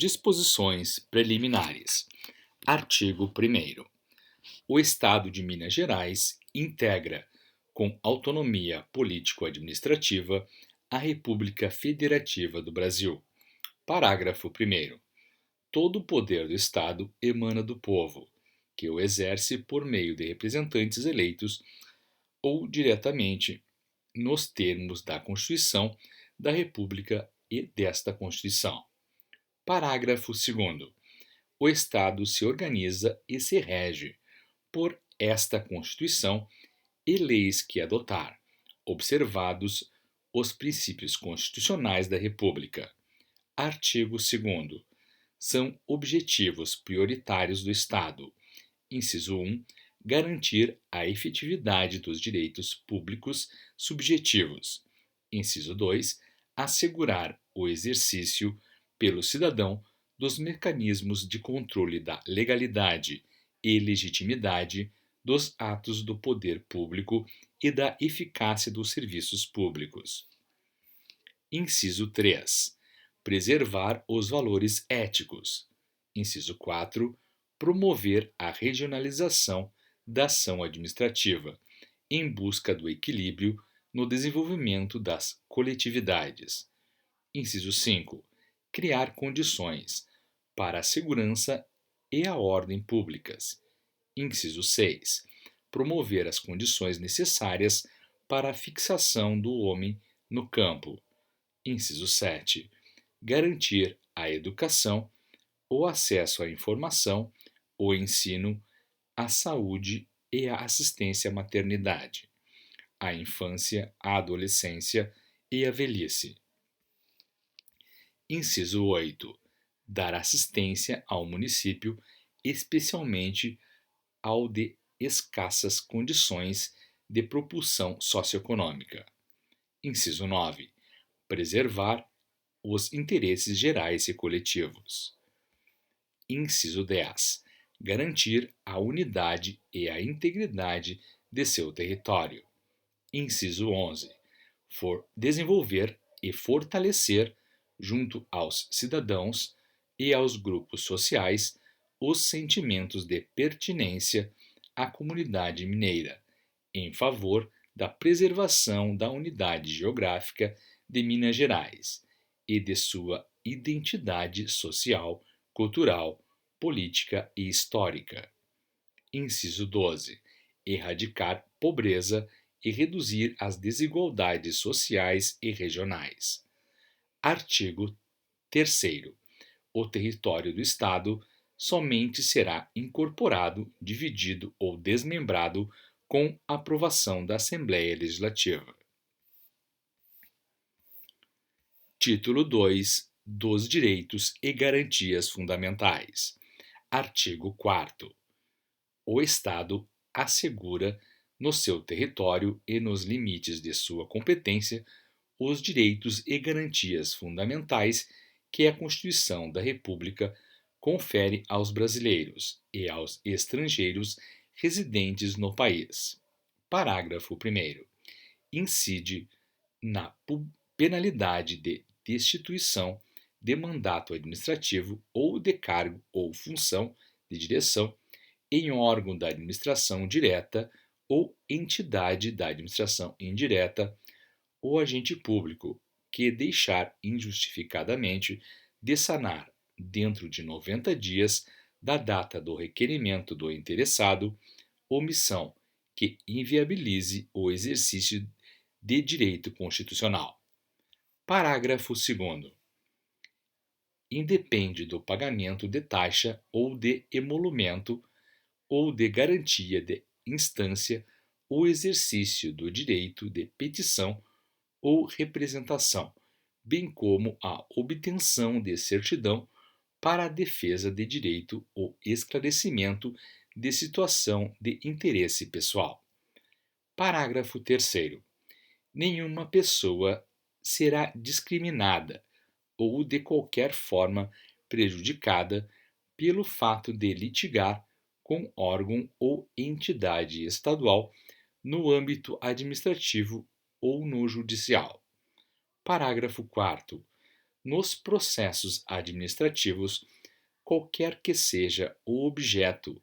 Disposições preliminares. Artigo 1º. O Estado de Minas Gerais integra, com autonomia político-administrativa, a República Federativa do Brasil. Parágrafo 1º. Todo o poder do Estado emana do povo, que o exerce por meio de representantes eleitos ou diretamente nos termos da Constituição da República e desta Constituição. Parágrafo 2º. O Estado se organiza e se rege por esta Constituição e leis que adotar, observados os princípios constitucionais da República. Artigo 2º. São objetivos prioritários do Estado: inciso 1, garantir a efetividade dos direitos públicos subjetivos; inciso 2, assegurar o exercício pelo cidadão dos mecanismos de controle da legalidade e legitimidade dos atos do poder público e da eficácia dos serviços públicos. Inciso 3. Preservar os valores éticos. Inciso 4. Promover a regionalização da ação administrativa, em busca do equilíbrio no desenvolvimento das coletividades. Inciso 5. Criar condições para a segurança e a ordem públicas. Inciso 6. Promover as condições necessárias para a fixação do homem no campo. Inciso 7. Garantir a educação, o acesso à informação, o ensino, a saúde e a assistência à maternidade, à infância, à adolescência e à velhice. Inciso 8. Dar assistência ao município, especialmente ao de escassas condições de propulsão socioeconômica. Inciso 9. Preservar os interesses gerais e coletivos. Inciso 10. Garantir a unidade e a integridade de seu território. Inciso 11. Desenvolver e fortalecer, junto aos cidadãos e aos grupos sociais, os sentimentos de pertinência à comunidade mineira, em favor da preservação da unidade geográfica de Minas Gerais e de sua identidade social, cultural, política e histórica. Inciso 12. Erradicar pobreza e reduzir as desigualdades sociais e regionais. Artigo 3º. O território do Estado somente será incorporado, dividido ou desmembrado com aprovação da Assembleia Legislativa. Título 2 dos Direitos e Garantias Fundamentais. Artigo 4º. O Estado assegura, no seu território e nos limites de sua competência, os direitos e garantias fundamentais que a Constituição da República confere aos brasileiros e aos estrangeiros residentes no país. Parágrafo 1º. Incide na penalidade de destituição de mandato administrativo ou de cargo ou função de direção em órgão da administração direta ou entidade da administração indireta, o agente público que deixar injustificadamente de sanar, dentro de 90 dias da data do requerimento do interessado, omissão que inviabilize o exercício de direito constitucional. Parágrafo 2º. Independe do pagamento de taxa ou de emolumento ou de garantia de instância o exercício do direito de petição ou representação, bem como a obtenção de certidão para a defesa de direito ou esclarecimento de situação de interesse pessoal. Parágrafo 3º. Nenhuma pessoa será discriminada ou de qualquer forma prejudicada pelo fato de litigar com órgão ou entidade estadual no âmbito administrativo ou no judicial. Parágrafo 4º. Nos processos administrativos, qualquer que seja o objeto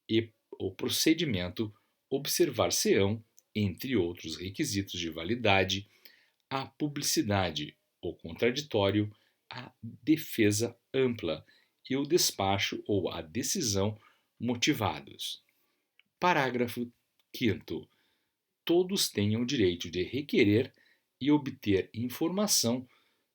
e o procedimento, observar-se-ão, entre outros requisitos de validade, a publicidade, o contraditório, a defesa ampla e o despacho ou a decisão motivados. Parágrafo 5º. Todos têm o direito de requerer e obter informação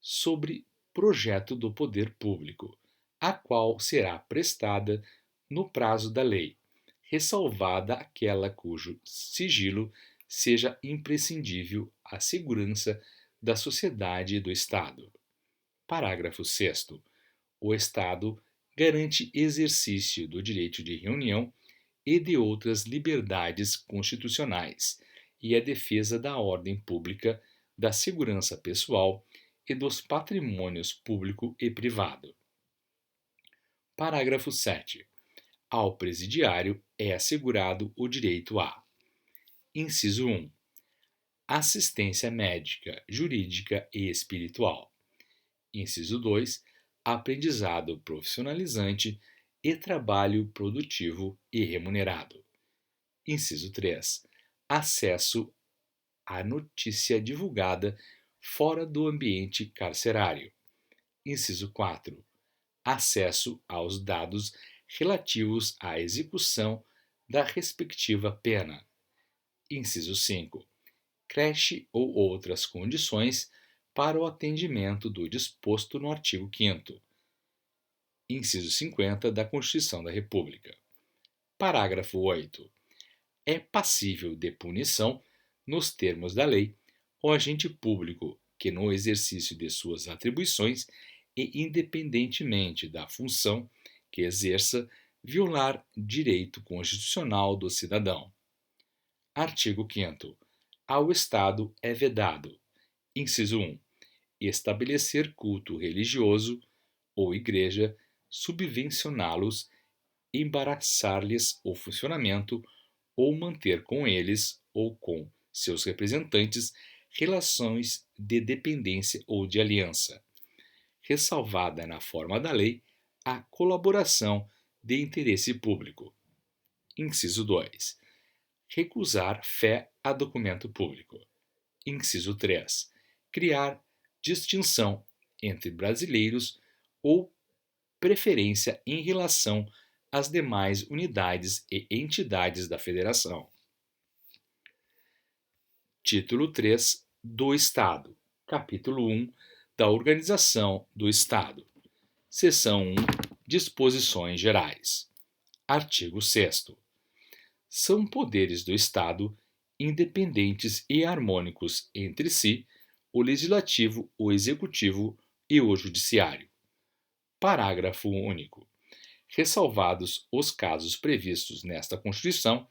sobre projeto do poder público, a qual será prestada no prazo da lei, ressalvada aquela cujo sigilo seja imprescindível à segurança da sociedade e do Estado. Parágrafo 6º. O Estado garante exercício do direito de reunião e de outras liberdades constitucionais e a defesa da ordem pública, da segurança pessoal e dos patrimônios público e privado. Parágrafo 7º. Ao presidiário é assegurado o direito a: inciso 1. Assistência médica, jurídica e espiritual. Inciso 2. Aprendizado profissionalizante e trabalho produtivo e remunerado. Inciso 3. Acesso à notícia divulgada fora do ambiente carcerário. Inciso 4. Acesso aos dados relativos à execução da respectiva pena. Inciso 5. Creche ou outras condições para o atendimento do disposto no artigo 5º, inciso 50 da Constituição da República. Parágrafo 8. É passível de punição, nos termos da lei, o agente público que, no exercício de suas atribuições e independentemente da função que exerça, violar direito constitucional do cidadão. Artigo 5º. Ao Estado é vedado: inciso 1. Estabelecer culto religioso ou igreja, subvencioná-los, embaraçar-lhes o funcionamento ou manter com eles ou com seus representantes relações de dependência ou de aliança, ressalvada na forma da lei a colaboração de interesse público. Inciso 2. Recusar fé a documento público. Inciso 3. Criar distinção entre brasileiros ou preferência em relação às demais unidades e entidades da Federação. Título 3 do Estado. Capítulo 1 da Organização do Estado. Seção 1. Disposições gerais. Artigo 6º. São poderes do Estado, independentes e harmônicos entre si, o Legislativo, o Executivo e o Judiciário. Parágrafo único. Ressalvados os casos previstos nesta Constituição,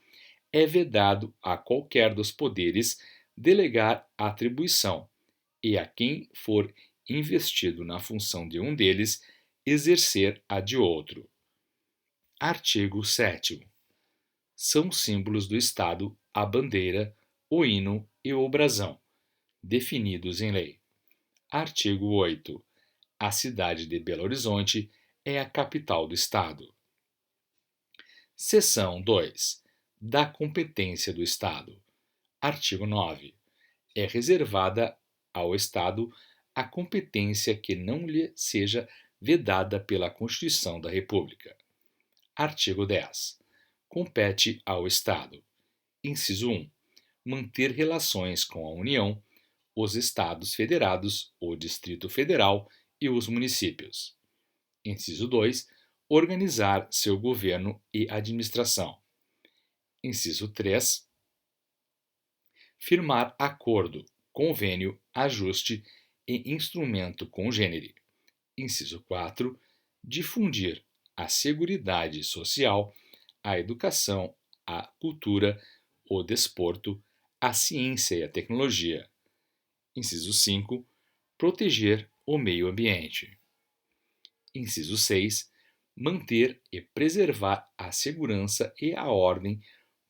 é vedado a qualquer dos poderes delegar atribuição e a quem for investido na função de um deles exercer a de outro. Artigo 7º. São símbolos do Estado a bandeira, o hino e o brasão, definidos em lei. Artigo 8. A cidade de Belo Horizonte é a capital do Estado. Seção 2. Da competência do Estado. Artigo 9. É reservada ao Estado a competência que não lhe seja vedada pela Constituição da República. Artigo 10. Compete ao Estado: inciso 1. Manter relações com a União, os Estados Federados, o Distrito Federal e os municípios. Inciso 2. Organizar seu governo e administração. Inciso 3. Firmar acordo, convênio, ajuste e instrumento congênere. Inciso 4. Difundir a seguridade social, a educação, a cultura, o desporto, a ciência e a tecnologia. Inciso 5. Proteger o meio ambiente. Inciso 6. Manter e preservar a segurança e a ordem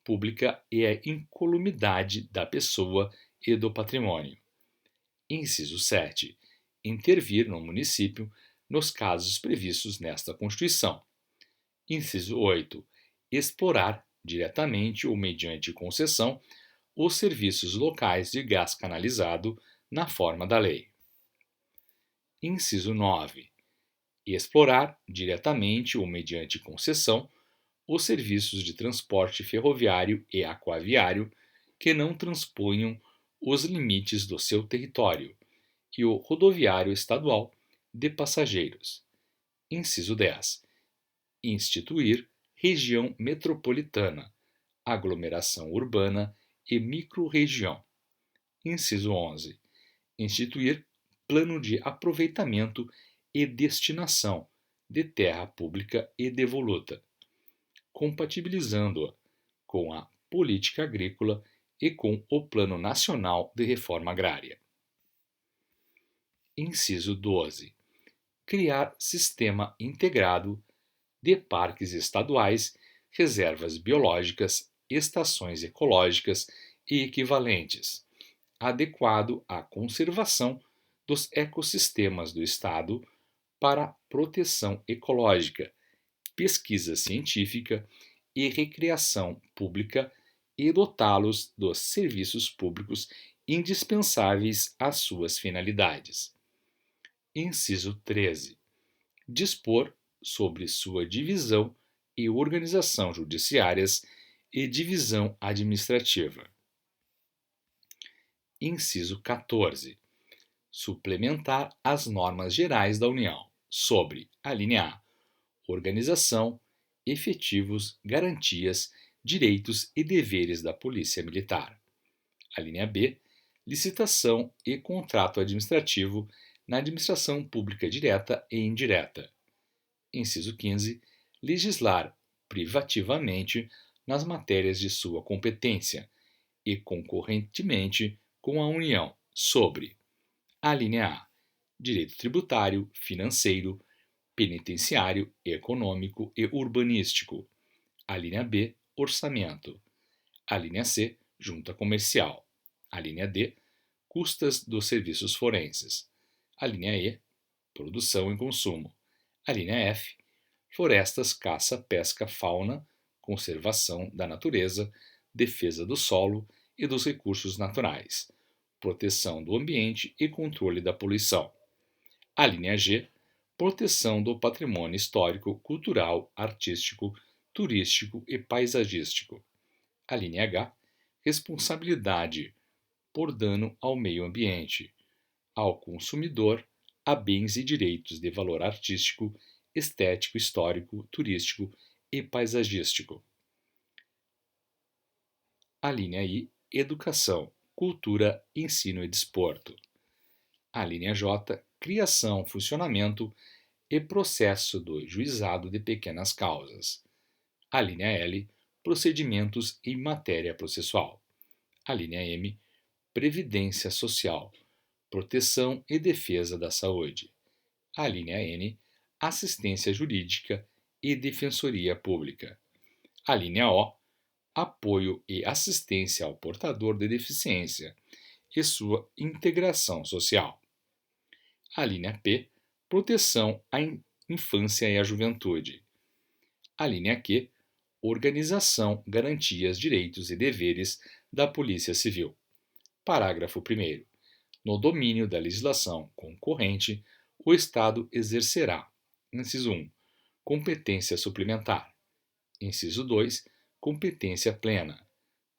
pública e a incolumidade da pessoa e do patrimônio. Inciso 7. intervir no município nos casos previstos nesta Constituição. Inciso 8. Explorar, diretamente ou mediante concessão, os serviços locais de gás canalizado na forma da lei. Inciso 9. Explorar, diretamente ou mediante concessão, os serviços de transporte ferroviário e aquaviário que não transponham os limites do seu território, e o rodoviário estadual de passageiros. Inciso 10. Instituir região metropolitana, aglomeração urbana e microrregião. Inciso 11. Instituir plano de aproveitamento e destinação de terra pública e devoluta, compatibilizando-a com a política agrícola e com o Plano Nacional de Reforma Agrária. Inciso 12. Criar sistema integrado de parques estaduais, reservas biológicas, estações ecológicas e equivalentes, adequado à conservação dos ecossistemas do Estado para proteção ecológica, pesquisa científica e recreação pública e dotá-los dos serviços públicos indispensáveis às suas finalidades. Inciso 13. Dispor sobre sua divisão e organização judiciárias e divisão administrativa. Inciso 14. Suplementar as normas gerais da União sobre, alínea A, organização, efetivos, garantias, direitos e deveres da Polícia Militar. Alínea B, licitação e contrato administrativo na administração pública direta e indireta. Inciso 15, legislar privativamente nas matérias de sua competência e concorrentemente com a União sobre: alínea A, direito tributário, financeiro, penitenciário, econômico e urbanístico. Alínea B, orçamento. Alínea C, junta comercial. Alínea D, custas dos serviços forenses. Alínea E, produção e consumo. Alínea F, florestas, caça, pesca, fauna, conservação da natureza, defesa do solo e dos recursos naturais, proteção do ambiente e controle da poluição. Alínea G, proteção do patrimônio histórico, cultural, artístico, turístico e paisagístico. Alínea H, responsabilidade por dano ao meio ambiente, ao consumidor, a bens e direitos de valor artístico, estético, histórico, turístico e paisagístico. Alínea I, educação, cultura, ensino e desporto. Alínea J, criação, funcionamento e processo do juizado de pequenas causas. Alínea L, procedimentos em matéria processual. Alínea M, previdência social, proteção e defesa da saúde. Alínea N, assistência jurídica e defensoria pública. Alínea O, apoio e assistência ao portador de deficiência e sua integração social. Alínea P, proteção à infância e à juventude. Alínea Q, organização, garantias, direitos e deveres da Polícia Civil. Parágrafo 1º. No domínio da legislação concorrente, o Estado exercerá: inciso 1, competência suplementar. Inciso 2, competência plena,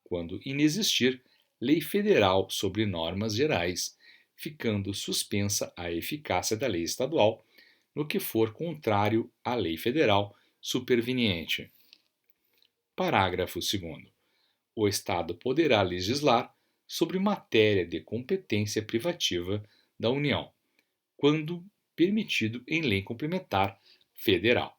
quando inexistir lei federal sobre normas gerais, ficando suspensa a eficácia da lei estadual no que for contrário à lei federal superveniente. Parágrafo 2º. O Estado poderá legislar sobre matéria de competência privativa da União, quando permitido em lei complementar federal.